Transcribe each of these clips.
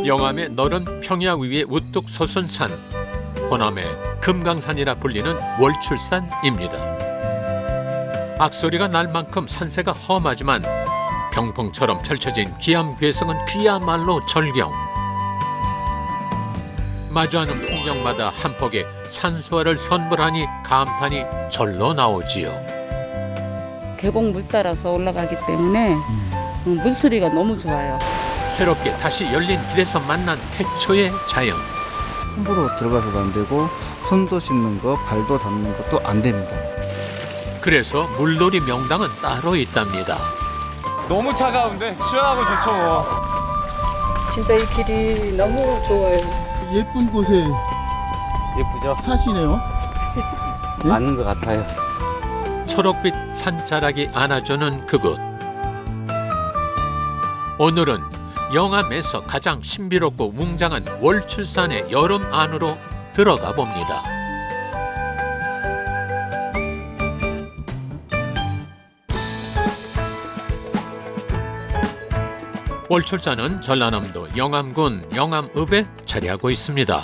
영암의 너른 평야 위에 우뚝 솟은 산, 호남의 금강산이라 불리는 월출산입니다. 악소리가 날 만큼 산세가 험하지만 병풍처럼 펼쳐진 기암괴석은 그야말로 절경. 마주하는 풍경마다 한 폭의 산수화를 선물하니 감탄이 절로 나오지요. 계곡 물 따라서 올라가기 때문에 물소리가 너무 좋아요. 새롭게 다시 열린 길에서 만난 태초의 자연. 함부로 들어가서도 안 되고 손도 씻는 거, 발도 닿는 것도 안 됩니다. 그래서 물놀이 명당은 따로 있답니다. 너무 차가운데 시원하고 좋죠 뭐. 진짜 이 길이 너무 좋아요. 예쁜 곳에 예쁘죠? 사시네요. 맞는 것 같아요. 초록빛 산자락이 안아주는 그곳. 오늘은 영암에서 가장 신비롭고 웅장한 월출산의 여름 안으로 들어가 봅니다. 월출산은 전라남도 영암군 영암읍에 자리하고 있습니다.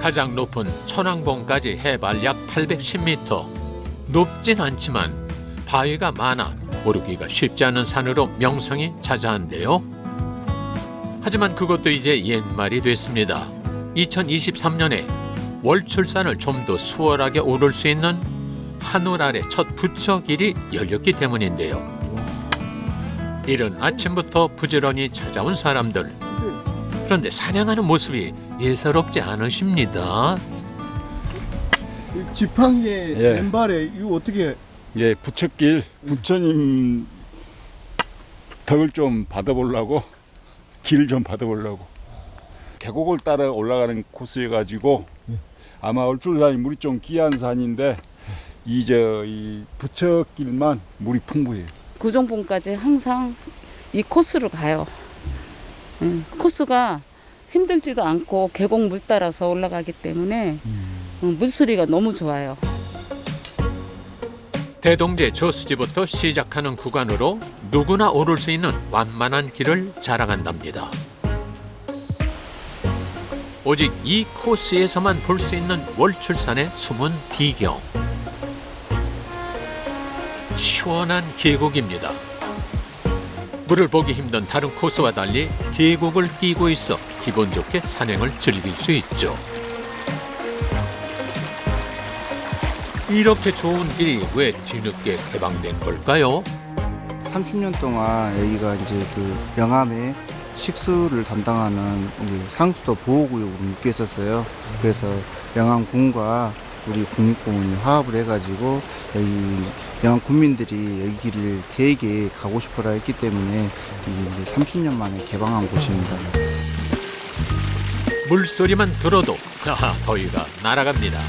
가장 높은 천왕봉까지 해발 약 810m. 높진 않지만 바위가 많아 오르기가 쉽지 않은 산으로 명성이 자자한데요. 하지만 그것도 이제 옛말이 됐습니다. 2023년에 월출산을 좀 더 수월하게 오를 수 있는 하늘 아래 첫 부처길이 열렸기 때문인데요. 이른 아침부터 부지런히 찾아온 사람들. 그런데 사냥하는 모습이 예사롭지 않으십니다. 지팡이에 예. 맨발에 이거 어떻게 예, 부처길 부처님 덕을 좀 받아보려고 길을 좀 받아보려고 계곡을 따라 올라가는 코스여 가지고 아마 월출산이 물이 좀 귀한 산인데 이 부처길만 물이 풍부해요. 구정봉까지 항상 이 코스로 가요. 코스가 힘들지도 않고 계곡 물 따라서 올라가기 때문에 물소리가 너무 좋아요. 대동제 저수지부터 시작하는 구간으로 누구나 오를 수 있는 완만한 길을 자랑한답니다. 오직 이 코스에서만 볼 수 있는 월출산의 숨은 비경. 시원한 계곡입니다. 물을 보기 힘든 다른 코스와 달리 계곡을 끼고 있어 기분 좋게 산행을 즐길 수 있죠. 이렇게 좋은 길이 왜 뒤늦게 개방된 걸까요? 30년 동안 여기가 이제 그 영암의 식수를 담당하는 우리 상수도 보호구역으로 묶여 있었어요. 그래서 영암군과 우리 국립공원이 화합을 해가지고 여기 영암 국민들이 여기를 되게 가고 싶어라 했기 때문에 이제 30년 만에 개방한 곳입니다. 물소리만 들어도 더위가 날아갑니다.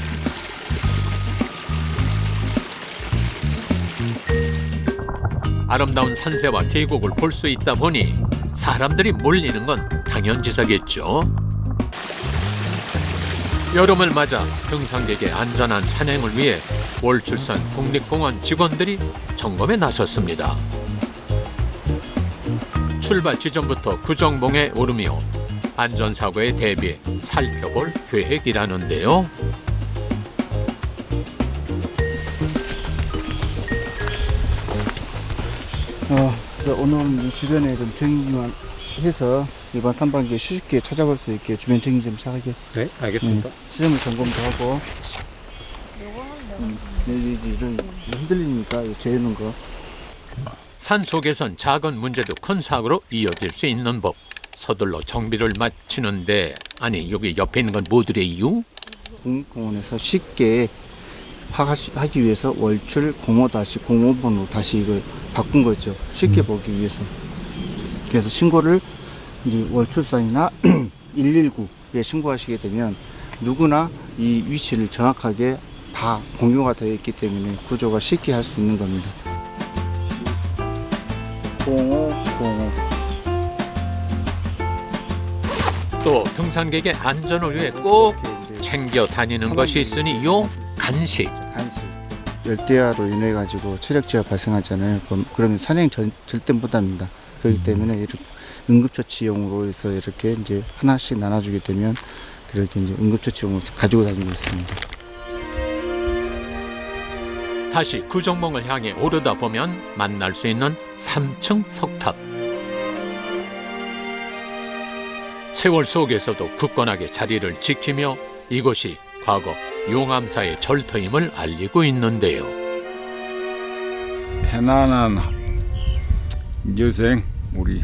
아름다운 산세와 계곡을 볼 수 있다 보니 사람들이 몰리는 건 당연지사겠죠. 여름을 맞아 등산객의 안전한 산행을 위해 월출산 국립공원 직원들이 점검에 나섰습니다. 출발 지점부터 구정봉에 오르며 안전사고에 대비해 살펴볼 계획이라는데요. 그래서 오늘 이 주변에 좀 정리만 해서 이번 탐방기에 쉽게 찾아볼 수 있게 주변 정리 좀 시작하게. 네, 알겠습니다. 시설물 점검도 하고. 여기 좀 흔들리니까 재우는 거. 산 속에선 작은 문제도 큰 사고로 이어질 수 있는 법. 서둘러 정비를 마치는데 아니 여기 옆에 있는 건 뭐더래요? 국립공원에서 쉽게 하기 위해서 월출 05-05번으로 다시 이걸 바꾼 거죠. 쉽게 보기 위해서. 그래서 신고를 이제 월출산이나 119에 신고하시게 되면 누구나 이 위치를 정확하게 다 공유가 되어 있기 때문에 구조가 쉽게 할 수 있는 겁니다. 0505. 또 등산객의 안전을 위해 꼭 챙겨 다니는 것이 있으니요. 간식. 간식. 열대야로 인해 가지고 체력지가 발생하잖아요. 그러면 산행 절대 못합니다. 그렇기 때문에 이렇게 응급처치용으로 해서 이렇게 이제 하나씩 나눠주게 되면 그렇게 이제 응급처치용으로 가지고 다니고 있습니다. 다시 구정봉을 향해 오르다 보면 만날 수 있는 3층 석탑. 세월 속에서도 굳건하게 자리를 지키며 이곳이 과거 용암사의 절터임을 알리고 있는데요. 편안한 여생 우리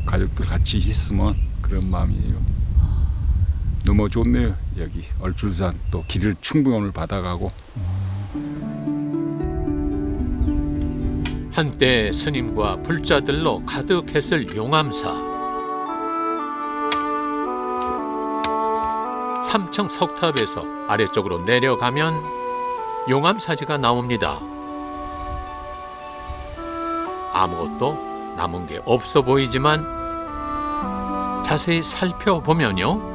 가족들 같이 있으면 그런 마음이에요. 너무 좋네요. 여기 얼출산 또 길을 충분히 오늘 받아가고. 한때 스님과 불자들로 가득했을 용암사. 3층 석탑에서 아래쪽으로 내려가면 용암사지가 나옵니다. 아무것도 남은 게 없어 보이지만 자세히 살펴보면요.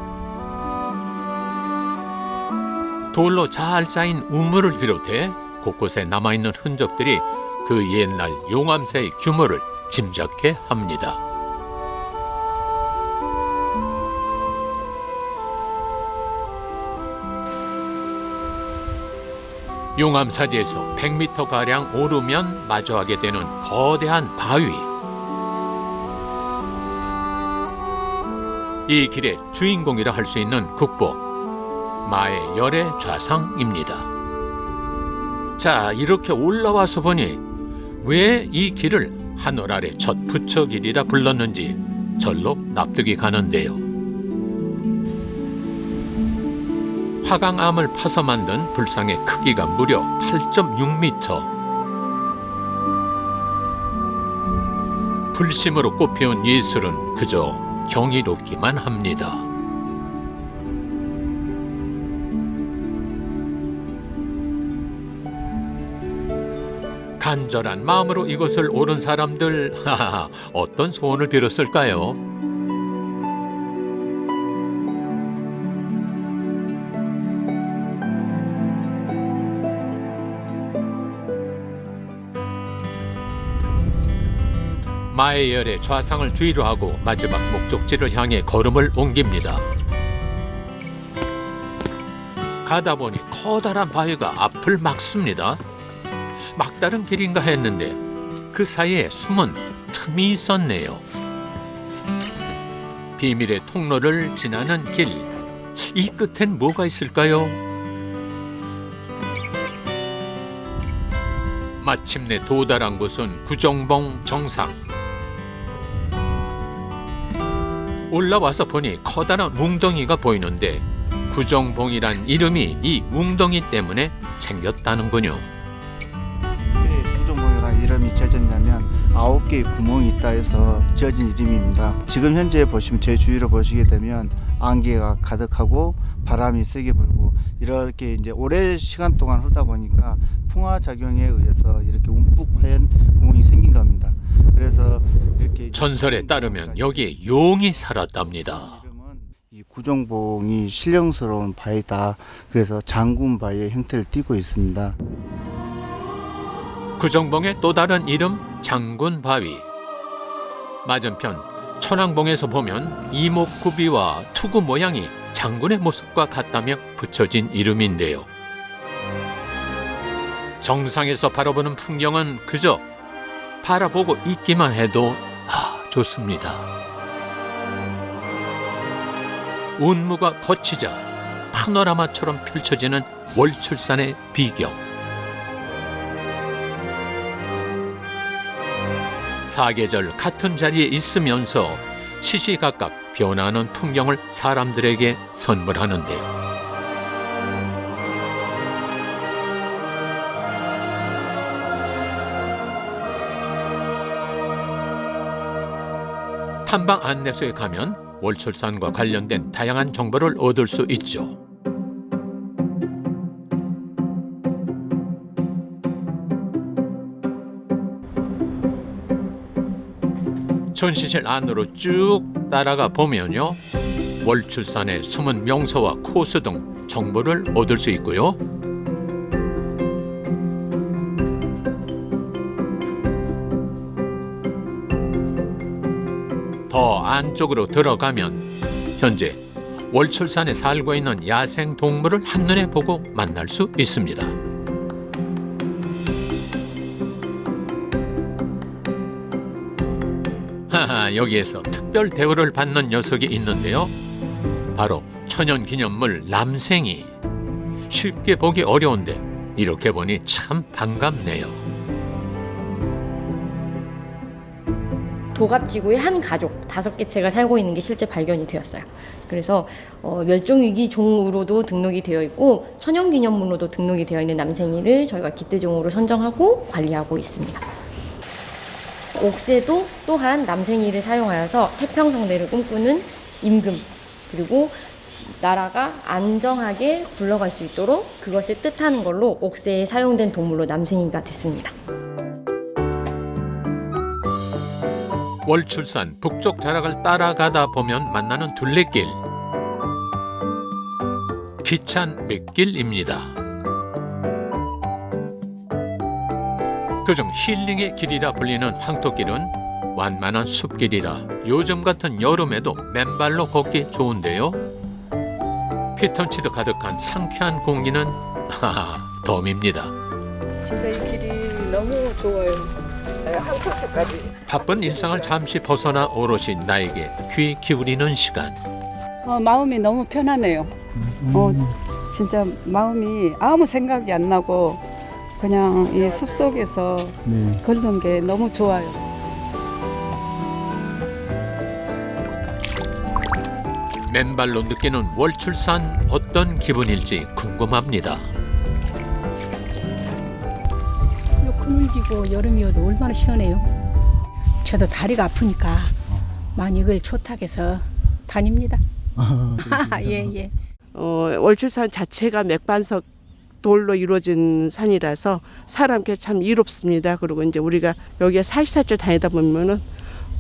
돌로 잘 쌓인 우물을 비롯해 곳곳에 남아있는 흔적들이 그 옛날 용암사의 규모를 짐작케 합니다. 용암사지에서 100m가량 오르면 마주하게 되는 거대한 바위. 이 길의 주인공이라 할 수 있는 국보, 마의 열의 좌상입니다. 자, 이렇게 올라와서 보니 왜 이 길을 하늘 아래 첫 부처길이라 불렀는지 절로 납득이 가는데요. 화강암을 파서 만든 불상의 크기가 무려 8.6m. 불심으로 꽃피운 예술은 그저 경이롭기만 합니다. 간절한 마음으로 이곳을 오른 사람들, 어떤 소원을 빌었을까요? 마의 열의 좌상을 뒤로 하고 마지막 목적지를 향해 걸음을 옮깁니다. 가다 보니 커다란 바위가 앞을 막습니다. 막다른 길인가 했는데 그 사이에 숨은 틈이 있었네요. 비밀의 통로를 지나는 길, 이 끝엔 뭐가 있을까요? 마침내 도달한 곳은 구정봉 정상. 올라와서 보니 커다란 웅덩이가 보이는데 구정봉이란 이름이 이 웅덩이 때문에 생겼다는군요. 왜 구정봉이라는 이름이 지어졌냐면 9개의 구멍이 있다 해서 지어진 이름입니다. 지금 현재 보시면 제 주위를 보시게 되면 안개가 가득하고 바람이 세게 불고 이렇게 이제 오랜 시간 동안 흐르다 보니까 풍화 작용에 의해서 이렇게 움푹 파인 구멍이 생긴 겁니다. 그래서 이렇게 전설에 따르면 여기에 용이 살았답니다. 이 구정봉이 신령스러운 바위다. 그래서 장군 바위의 형태를 띠고 있습니다. 구정봉의 또 다른 이름 장군바위. 맞은편 천왕봉에서 보면 이목구비와 투구 모양이 장군의 모습과 같다며 붙여진 이름인데요. 정상에서 바라보는 풍경은 그저 바라보고 있기만 해도 좋습니다. 운무가 거치자 파노라마처럼 펼쳐지는 월출산의 비경. 사계절 같은 자리에 있으면서 시시각각 변하는 풍경을 사람들에게 선물하는데요. 탐방 안내소에 가면 월출산과 관련된 다양한 정보를 얻을 수 있죠. 전시실 안으로 쭉 따라가 보면요, 월출산의 숨은 명소와 코스 등 정보를 얻을 수 있고요. 안쪽으로 들어가면 현재 월출산에 살고 있는 야생 동물을 한눈에 보고 만날 수 있습니다. 하하, 여기에서 특별 대우를 받는 녀석이 있는데요. 바로 천연기념물 남생이. 쉽게 보기 어려운데 이렇게 보니 참 반갑네요. 도갑지구의 한 가족 5개체가 살고 있는 게 실제 발견이 되었어요. 그래서 멸종위기 종으로도 등록이 되어 있고 천연기념물로도 등록이 되어 있는 남생이를 저희가 기대종으로 선정하고 관리하고 있습니다. 옥새도 또한 남생이를 사용하여서 태평성대를 꿈꾸는 임금, 그리고 나라가 안정하게 굴러갈 수 있도록 그것을 뜻하는 걸로 옥새에 사용된 동물로 남생이가 됐습니다. 월출산 북쪽 자락을 따라가다 보면 만나는 둘레길. 기찬 밑길입니다. 그중 힐링의 길이라 불리는 황토길은 완만한 숲길이라 요즘 같은 여름에도 맨발로 걷기 좋은데요. 피톤치드 가득한 상쾌한 공기는 덤입니다. 진짜 이 길이 너무 좋아요. 바쁜 일상을 잠시 벗어나 오롯이 나에게 귀 기울이는 시간. 마음이 너무 편하네요. 진짜 마음이 아무 생각이 안 나고 그냥 이 숲속에서 걷는 게 너무 좋아요. 맨발로 느끼는 월출산 어떤 기분일지 궁금합니다. 그물지고 여름이어도 얼마나 시원해요. 저도 다리가 아프니까 많이 이걸 초탁해서 다닙니다. 예. 월출산 자체가 맥반석 돌로 이루어진 산이라서 사람께 참 이롭습니다. 그리고 이제 우리가 여기에 44절 다니다 보면은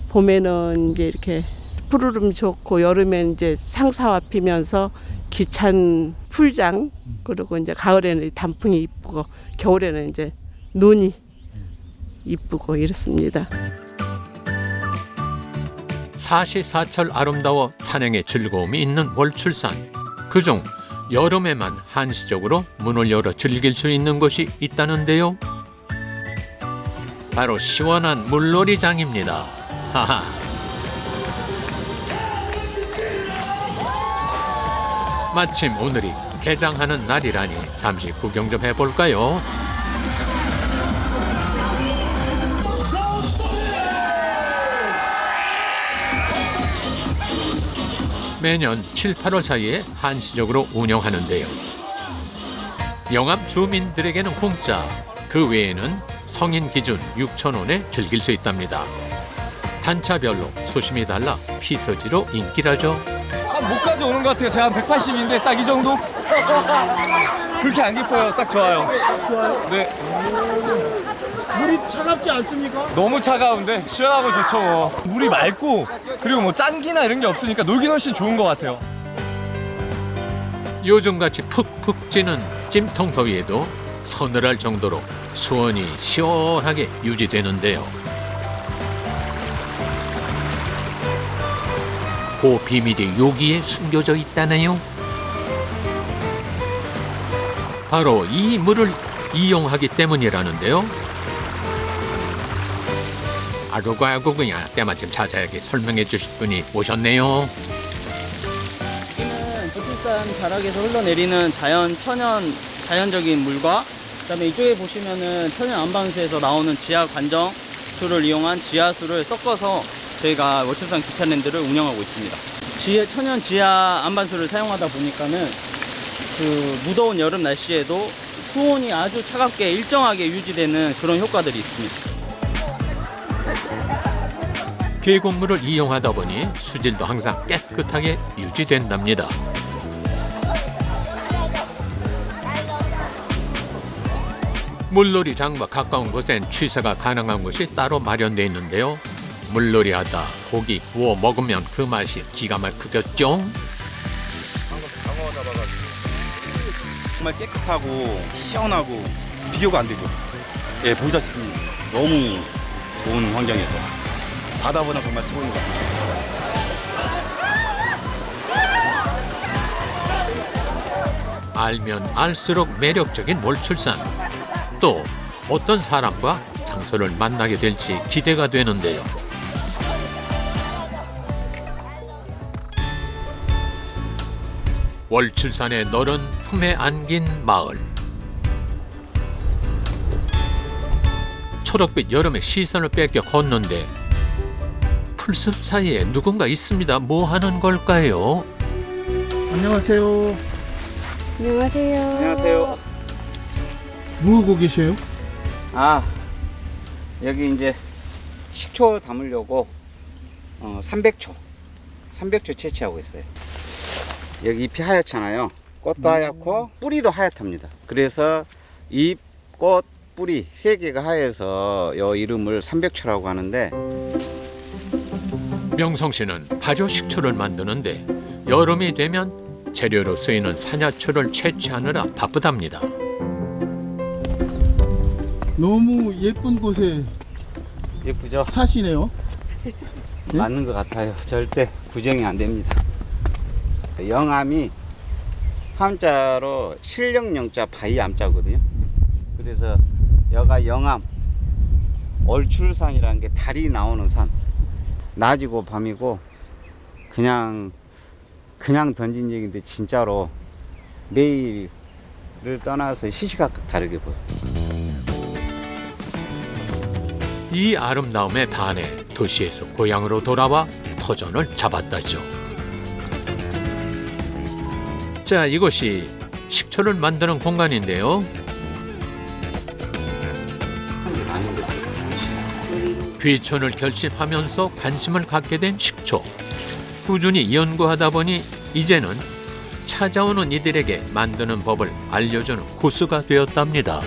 봄에는 이제 이렇게 푸르름 좋고 여름엔 이제 상사와 피면서 기찬 풀장, 그리고 이제 가을에는 단풍이 이쁘고 겨울에는 이제 눈이 이쁘고 이렇습니다. 사시사철 아름다워 산행의 즐거움이 있는 월출산. 그중 여름에만 한시적으로 문을 열어 즐길 수 있는 곳이 있다는데요. 바로 시원한 물놀이장입니다. 하하. 마침 오늘이 개장하는 날이라니 잠시 구경 좀 해볼까요? 매년 7, 8월 사이에 한시적으로 운영하는데요. 영암 주민들에게는 공짜, 그 외에는 성인 기준 6,000원에 즐길 수 있답니다. 단차별로 수심이 달라 피서지로 인기라죠. 한 목까지 오는 것 같아요. 제가 한 180인데 딱 이 정도? 그렇게 안 깊어요. 딱 좋아요. 좋아요? 네. 물이 차갑지 않습니까? 너무 차가운데 시원하고 좋죠. 뭐. 물이 맑고 그리고 뭐 짠기나 이런 게 없으니까 놀긴 훨씬 좋은 것 같아요. 요즘같이 푹푹 찌는 찜통 더위에도 서늘할 정도로 수온이 시원하게 유지되는데요. 그 비밀이 여기에 숨겨져 있다네요. 바로 이 물을 이용하기 때문이라는데요. 아이고 그냥 때마침 자세하게 설명해 주실 분이 오셨네요. 여기는 월출산 자락에서 흘러내리는 자연적인 물과 그다음에 이쪽에 보시면은 천연 안반수에서 나오는 지하 관정 수를 이용한 지하수를 섞어서 저희가 월출산 기찬랜드를 운영하고 있습니다. 천연 지하 안반수를 사용하다 보니까는 그 무더운 여름 날씨에도 수온이 아주 차갑게 일정하게 유지되는 그런 효과들이 있습니다. 계곡물을 이용하다 보니 수질도 항상 깨끗하게 유지된답니다. 물놀이장과 가까운 곳엔 취사가 가능한 곳이 따로 마련되어 있는데요. 물놀이하다 고기 구워 먹으면 그 맛이 기가 막히겠죠? 정말 깨끗하고 시원하고 비교가 안 되고, 예, 보시다시피 너무 좋은 환경에서 바다보다 정말 최고인 것 같아요. 알면 알수록 매력적인 월출산. 또 어떤 사람과 장소를 만나게 될지 기대가 되는데요. 월출산의 너른 품에 안긴 마을. 초록빛 여름의 시선을 뺏겨 걷는데 풀숲 사이에 누군가 있습니다. 뭐 하는 걸까요? 안녕하세요. 안녕하세요. 안녕하세요. 뭐 하고 계세요? 여기 이제 식초 담으려고 300초 채취하고 있어요. 여기 잎이 하얗잖아요. 꽃도 하얗고 뿌리도 하얗답니다. 그래서 잎, 꽃, 뿌리 세 개가 하얘서 이 이름을 300초라고 하는데, 명성 씨는 발효 식초를 만드는데 여름이 되면 재료로 쓰이는 산야초를 채취하느라 바쁘답니다. 너무 예쁜 곳에 예쁘죠? 사시네요. 맞는 것 같아요. 절대 부정이 안 됩니다. 영암이 함자로 실령영자 바위암자거든요. 그래서 여가 영암 얼출산이라는 게 달이 나오는 산. 낮이고 밤이고 그냥 던진 얘기인데 진짜로 매일을 떠나서 시시각각 다르게 보여요. 이 아름다움에 반해 도시에서 고향으로 돌아와 터전을 잡았다죠. 자, 이곳이 식초를 만드는 공간인데요. 귀촌을 결심하면서 관심을 갖게 된 식초. 꾸준히 연구하다 보니 이제는 찾아오는 이들에게 만드는 법을 알려주는 고수가 되었답니다.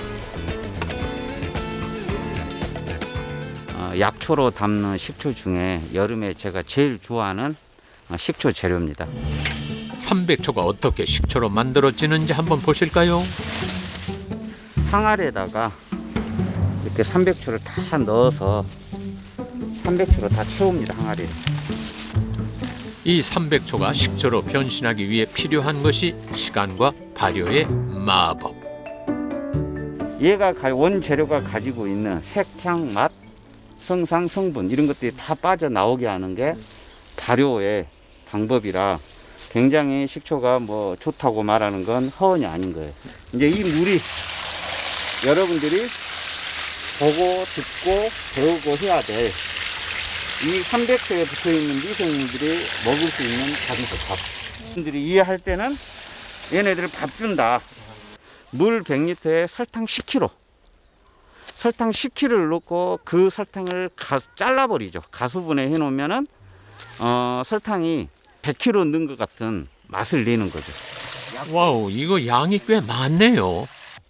약초로 담는 식초 중에 여름에 제가 제일 좋아하는 식초 재료입니다. 300초가 어떻게 식초로 만들어지는지 한번 보실까요? 항아리에다가 이렇게 300초를 다 넣어서 300초로 다 채웁니다. 항아리를. 이 300초가 식초로 변신하기 위해 필요한 것이 시간과 발효의 마법. 얘가 원재료가 가지고 있는 색, 향, 맛, 성상, 성분 이런 것들이 다 빠져나오게 하는 게 발효의 방법이라 굉장히 식초가 뭐 좋다고 말하는 건 허언이 아닌 거예요. 이제 이 물이 여러분들이 보고 듣고 배우고 해야 될 이 300초에 붙어있는 미생물들이 먹을 수 있는 자기적 밥. 여러분들이 이해할 때는 얘네들을 밥 준다. 물 100리터에 설탕 10kg. 설탕 10kg를 넣고 그 설탕을 잘라버리죠. 가수분해 해놓으면은 설탕이 100kg 넣은 것 같은 맛을 내는 거죠. 와우, 이거 양이 꽤 많네요.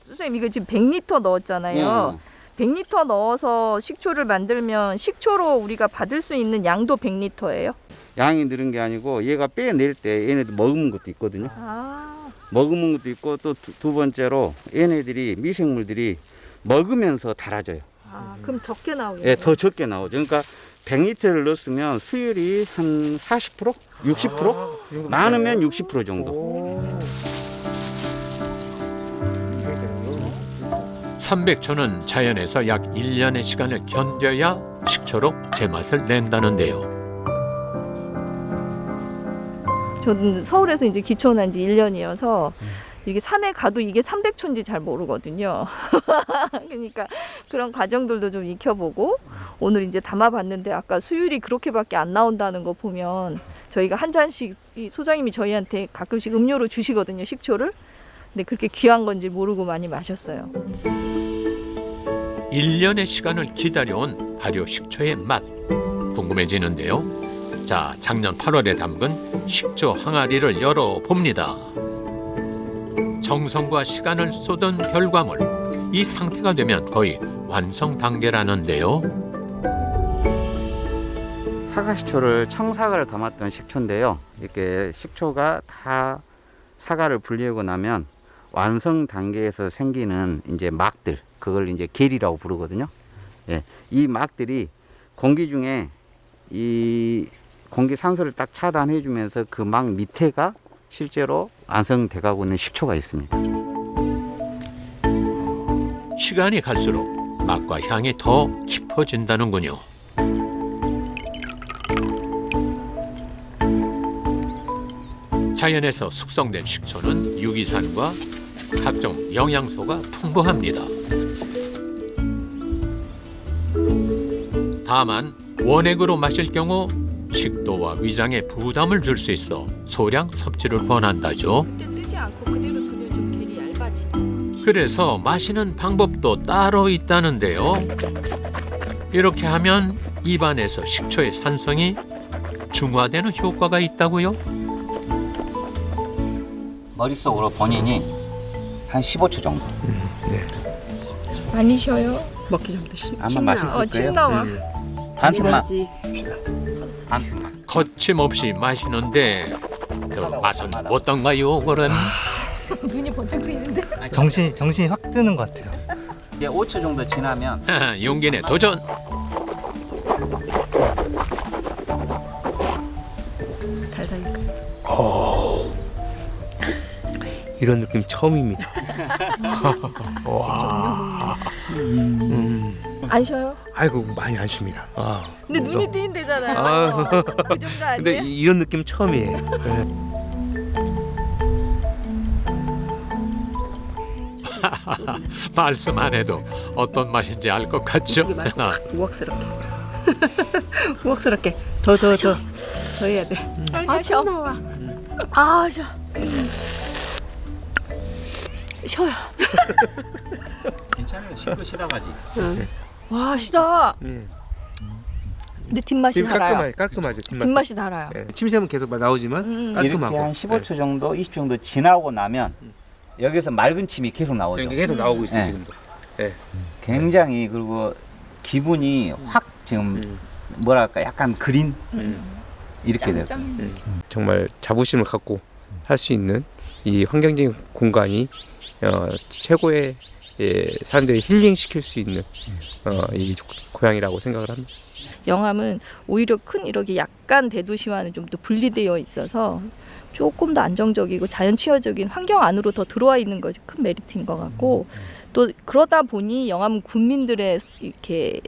선생님 이거 지금 100리터 넣었잖아요. 100리터 넣어서 식초를 만들면 식초로 우리가 받을 수 있는 양도 100리터예요? 양이 늘은 게 아니고 얘가 빼낼 때 얘네들 머금은 것도 있거든요. 머금은 것도 있고 또 두 번째로 얘네들이 미생물들이 먹으면서 달아져요. 그럼 적게 나오겠네요. 네, 더 적게 나오죠. 그러니까 100리터를 넣었으면 수율이 한 40%? 60%? 많으면 60% 정도. 300초는 자연에서 약 1년의 시간을 견뎌야 식초로 제맛을 낸다는데요. 저는 서울에서 이제 귀촌한 지 1년이어서 이게 산에 가도 이게 300초인지 잘 모르거든요. 그러니까 그런 과정들도 좀 익혀보고 오늘 이제 담아봤는데 아까 수율이 그렇게밖에 안 나온다는 거 보면 저희가 한 잔씩 이 소장님이 저희한테 가끔씩 음료로 주시거든요, 식초를. 근데 그렇게 귀한 건지 모르고 많이 마셨어요. 1년의 시간을 기다려온 발효 식초의 맛 궁금해지는데요. 자, 작년 8월에 담근 식초 항아리를 열어봅니다. 정성과 시간을 쏟은 결과물. 이 상태가 되면 거의 완성 단계라는데요. 사과식초를 청사과를 담았던 식초인데요. 이렇게 식초가 다 사과를 분리하고 나면 완성 단계에서 생기는 이제 막들, 그걸 이제 계리라고 부르거든요. 예, 이 막들이 공기 중에 이 공기 산소를 딱 차단해 주면서 그 망 밑에가 실제로 완성돼 가고 있는 식초가 있습니다. 시간이 갈수록 맛과 향이 더 깊어진다는군요. 자연에서 숙성된 식초는 유기산과 각종 영양소가 풍부합니다. 다만 원액으로 마실 경우 식도와 위장에 부담을 줄 수 있어 소량 섭취를 권한다죠. 뜨지 않고 그대로 두면 좀 괜히 얇아지. 그래서 마시는 방법도 따로 있다는데요. 이렇게 하면 입안에서 식초의 산성이 중화되는 효과가 있다고요? 머릿속으로 본인이 한 15초 정도. 많이 쉬어요. 먹기 전부터 아마 맛있을 거예요. 침 나와. 단순만. 거침없이 마시는데 그 맛은 어떤가요, 그럼? 눈이 번쩍 뜨이는데. 정신이 확 뜨는 것 같아요. 이제 5초 정도 지나면 용기 내 도전. 이런 느낌 처음입니다. 와. 안 쉬어요? 아이고 많이 안 쉽니다. 근데 눈이 뜨인대잖아요. 아. 그 정도 아니에요? 근데 이런 느낌 처음이에요. 말씀 안 해도 어떤 맛인지 알 것 같죠? 우악스럽게. 우악스럽게. 더 해야 돼. 아, 쉬어. 아, 쉬어. 쉬어요. 괜찮아요. 실도 실어가지. 와, 시다. 근데 뒷맛이 달아요. 깔끔하죠. 뒷맛이 달아요. 침샘은 계속 나오지만 깔끔하고. 이렇게 한 15초 정도, 20초 정도 지나고 나면 여기서 맑은 침이 계속 나오죠. 계속 나오고 있어요, 네. 지금도. 네. 굉장히 그리고 기분이 확 지금 뭐랄까 약간 그린 이렇게 돼요. 정말 자부심을 갖고 할 수 있는 이 환경적인 공간이 최고의 사람들이 힐링시킬 수 있는 이 고향이라고 생각을 합니다. 영암은 오히려 큰 이렇게 약간 대도시와는 좀 더 분리되어 있어서 조금 더 안정적이고 자연 친화적인 환경 안으로 더 들어와 있는 것이 큰 메리트인 것 같고, 또 그러다 보니 영암 군민들의 이렇게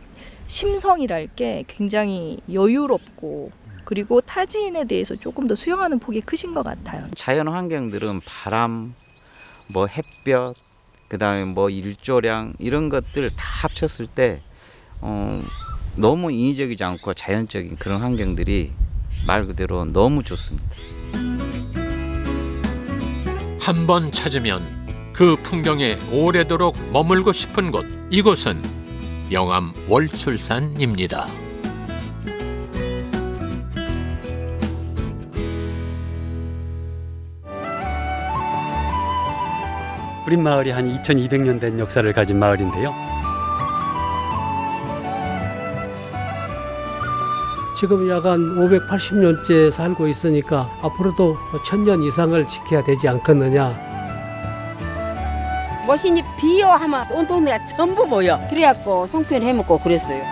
심성이랄 게 굉장히 여유롭고, 그리고 타지인에 대해서 조금 더 수용하는 폭이 크신 것 같아요. 자연 환경들은 바람, 뭐 햇볕, 그다음에 뭐 일조량 이런 것들 다 합쳤을 때 너무 인위적이지 않고 자연적인 그런 환경들이 말 그대로 너무 좋습니다. 한 번 찾으면 그 풍경에 오래도록 머물고 싶은 곳, 이곳은 영암 월출산입니다. 우리 마을이 한 2200년 된 역사를 가진 마을인데요. 지금 약 한 580년째 살고 있으니까 앞으로도 1000년 이상을 지켜야 되지 않겠느냐. 멋있니 비어 하면 온 동네가 전부 모여. 그래갖고 송편 해먹고 그랬어요.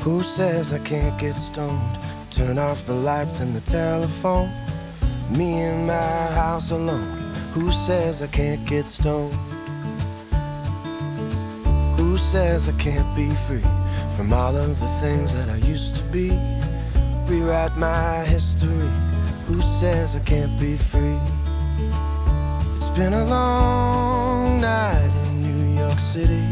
Who says I can't get stoned? Turn off the lights and the telephone. Me in my house alone. Who says I can't get stoned? Who says I can't be free from all of the things that I used to be? Rewrite my history. Who says I can't be free? It's been a long night in New York City.